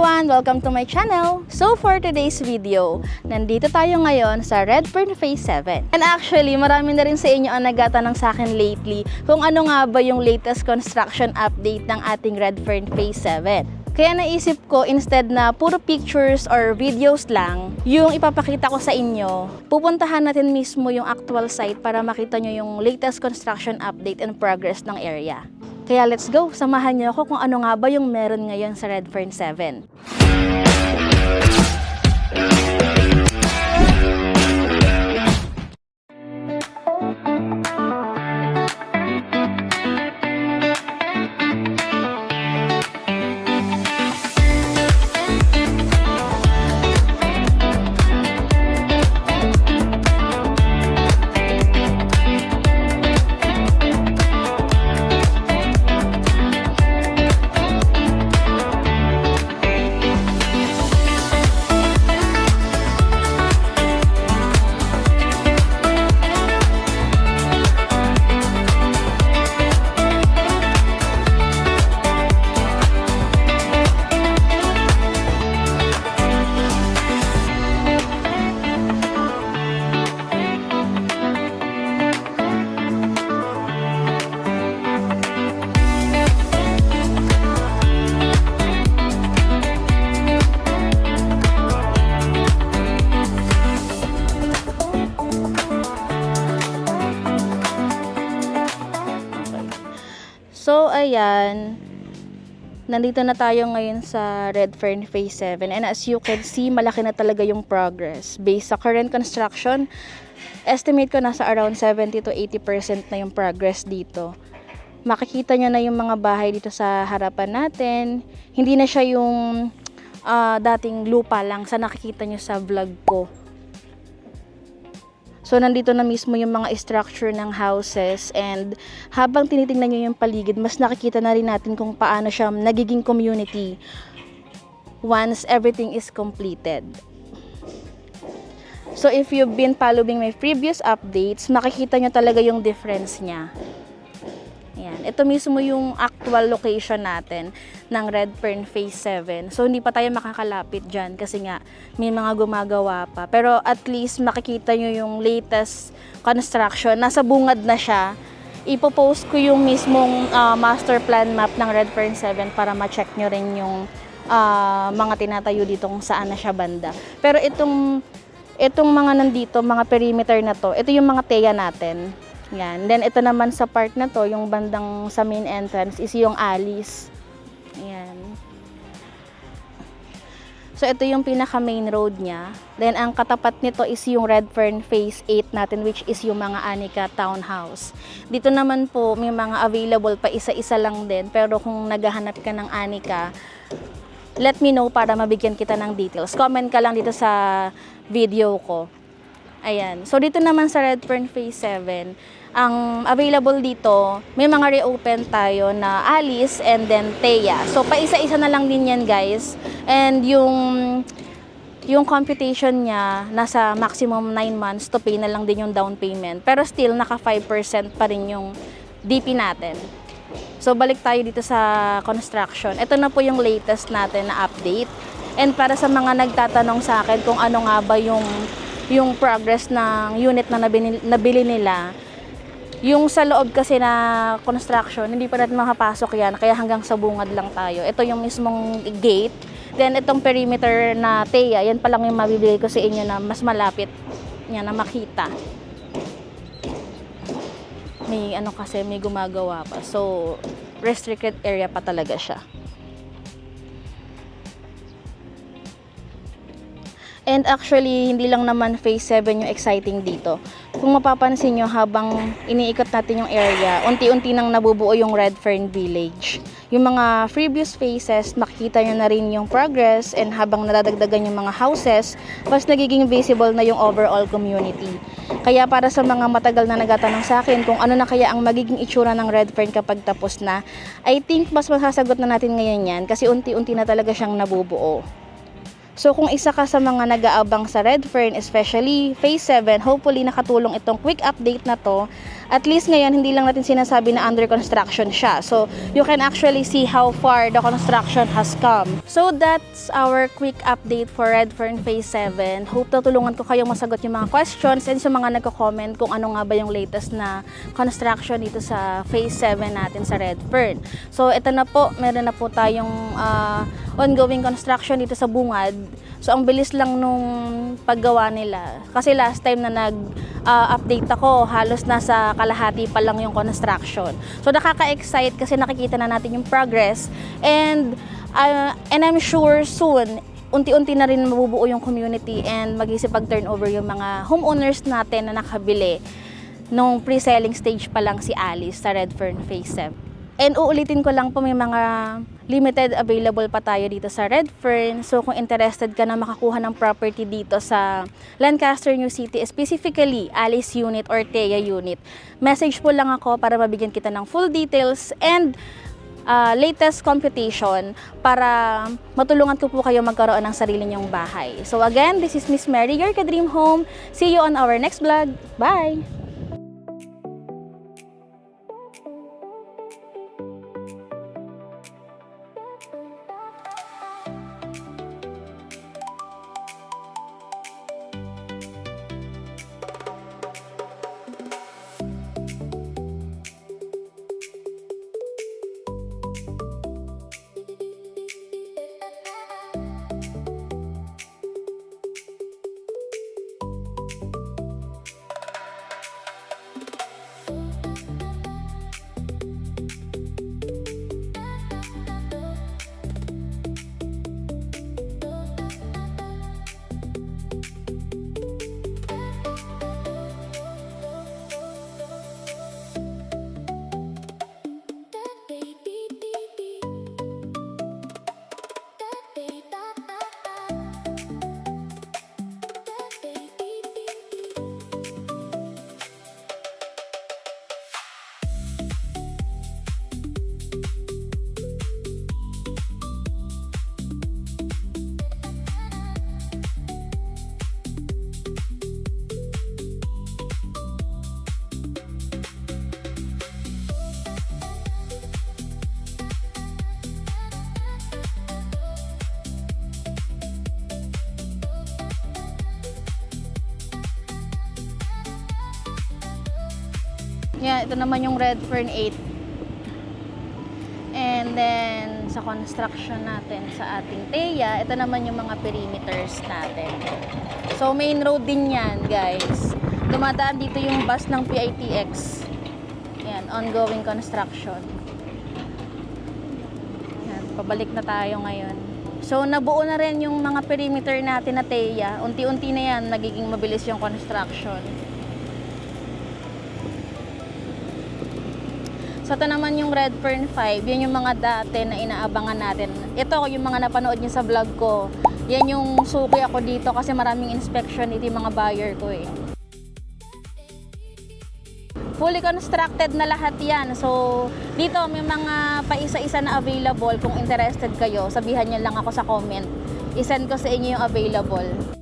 everyone! Welcome to my channel! So for today's video, nandito tayo ngayon sa Redfern Phase 7. And actually, marami na rin sa inyo ang nagtatanong sa akin lately kung ano nga ba yung latest construction update ng ating Redfern Phase 7. Kaya naisip ko, instead na puro pictures or videos lang, yung ipapakita ko sa inyo, pupuntahan natin mismo yung actual site para makita nyo yung latest construction update and progress ng area. Kaya let's go, samahan niyo ako kung ano nga ba yung meron ngayon sa Redfern 7. So, ayan, nandito na tayo ngayon sa Redfern Phase 7 and as you can see, malaki na talaga yung progress. Based sa current construction, estimate ko nasa around 70 to 80% na yung progress dito. Makikita nyo na yung mga bahay dito sa harapan natin. Hindi na siya yung dating lupa lang sa nakikita nyo sa vlog ko. So, nandito na mismo yung mga structure ng houses and habang tinitingnan nyo yung paligid, mas nakikita na rin natin kung paano siya nagiging community once everything is completed. So, if you've been following my previous updates, makikita nyo talaga yung difference niya. Ayan. Ito mismo yung actual location natin ng Redfern Phase 7. So, hindi pa tayo makakalapit dyan kasi nga may mga gumagawa pa. Pero at least makikita nyo yung latest construction. Nasa bungad na siya. Ipopost ko yung mismong master plan map ng Redfern 7 para ma-check nyo rin yung mga tinatayo dito kung saan na siya banda. Pero itong mga nandito, mga perimeter na to, ito yung mga teya natin. Yan. Then, ito naman sa part na to, yung bandang sa main entrance is yung alleys. Yan. So, ito yung pinaka main road niya. Then, ang katapat nito is yung Redfern Phase 8 natin, which is yung mga Anika Townhouse. Dito naman po, may mga available pa isa-isa lang din. Pero kung naghahanap ka ng Anika, let me know para mabigyan kita ng details. Comment ka lang dito sa video ko. Ayan. So, dito naman sa Redfern Phase 7, ang available dito, may mga reopen tayo na Alice and then Thea. So, paisa-isa na lang din yan, guys. And yung computation niya, nasa maximum 9 months to pay na lang din yung down payment. Pero still, naka 5% pa rin yung DP natin. So, balik tayo dito sa construction. Ito na po yung latest natin na update. And para sa mga nagtatanong sa akin kung ano nga ba yung progress ng unit na nabili nila, yung sa loob kasi na construction, hindi pa natin makapasok yan, kaya hanggang sa bungad lang tayo. Ito yung mismong gate. Then, itong perimeter na teya, yan pa lang yung mabibigay ko sa inyo na mas malapit niya na makita. May kasi, may gumagawa pa. So, restricted area pa talaga siya. And actually, hindi lang naman Phase 7 yung exciting dito. Kung mapapansin nyo, habang iniikot natin yung area, unti-unti nang nabubuo yung Redfern Village. Yung mga previous phases, makikita nyo na rin yung progress, and habang nadadagdagan yung mga houses, mas nagiging visible na yung overall community. Kaya para sa mga matagal na nagtatanong sa akin kung ano na kaya ang magiging itsura ng Redfern kapag tapos na, I think mas masasagot na natin ngayon yan kasi unti-unti na talaga siyang nabubuo. So kung isa ka sa mga nag-aabang sa Redfern, especially Phase 7, hopefully nakatulong itong quick update na to At least ngayon, hindi lang natin sinasabi na under construction siya. So, you can actually see how far the construction has come. So, that's our quick update for Redfern Phase 7. Hope na tulungan ko kayong masagot yung mga questions and sa mga nagko-comment kung ano nga ba yung latest na construction dito sa Phase 7 natin sa Redfern. So, ito na po, meron na po tayong ongoing construction dito sa Bungad. So, ang bilis lang nung paggawa nila. Kasi last time na nag-update ako, halos nasa kalahati pa lang yung construction. So, nakaka-excite kasi nakikita na natin yung progress. And I'm sure soon, unti-unti na rin mabubuo yung community and mag-isipag-turnover yung mga homeowners natin na nakabili nung pre-selling stage pa lang si Alice sa Redfern Phase 7. And uulitin ko lang po, may mga limited available pa tayo dito sa Redfern. So kung interested ka na makakuha ng property dito sa Lancaster, New City, specifically Alice Unit or Thea Unit, message po lang ako para mabigyan kita ng full details and latest computation para matulungan ko po kayo magkaroon ng sarili niyong bahay. So again, this is Miss Mary, your ka-dream home. See you on our next vlog. Bye! Yan, ito naman yung Redfern 8. And then, sa construction natin sa ating Thea, ito naman yung mga perimeters natin. So, main road din yan, guys. Dumadaan dito yung bus ng PITX. Yan, ongoing construction. Yan, pabalik na tayo ngayon. So, nabuo na rin yung mga perimeter natin na Thea. Unti-unti na yan, nagiging mabilis yung construction. So, ito naman yung Redfern 5. Yan yung mga dati na inaabangan natin. Ito, yung mga napanood nyo sa vlog ko. Yan yung suki ako dito kasi maraming inspection ito yung mga buyer ko eh. Fully constructed na lahat yan. So, dito may mga paisa-isa na available. Kung interested kayo, sabihan nyo lang ako sa comment. I-send ko sa inyo yung available.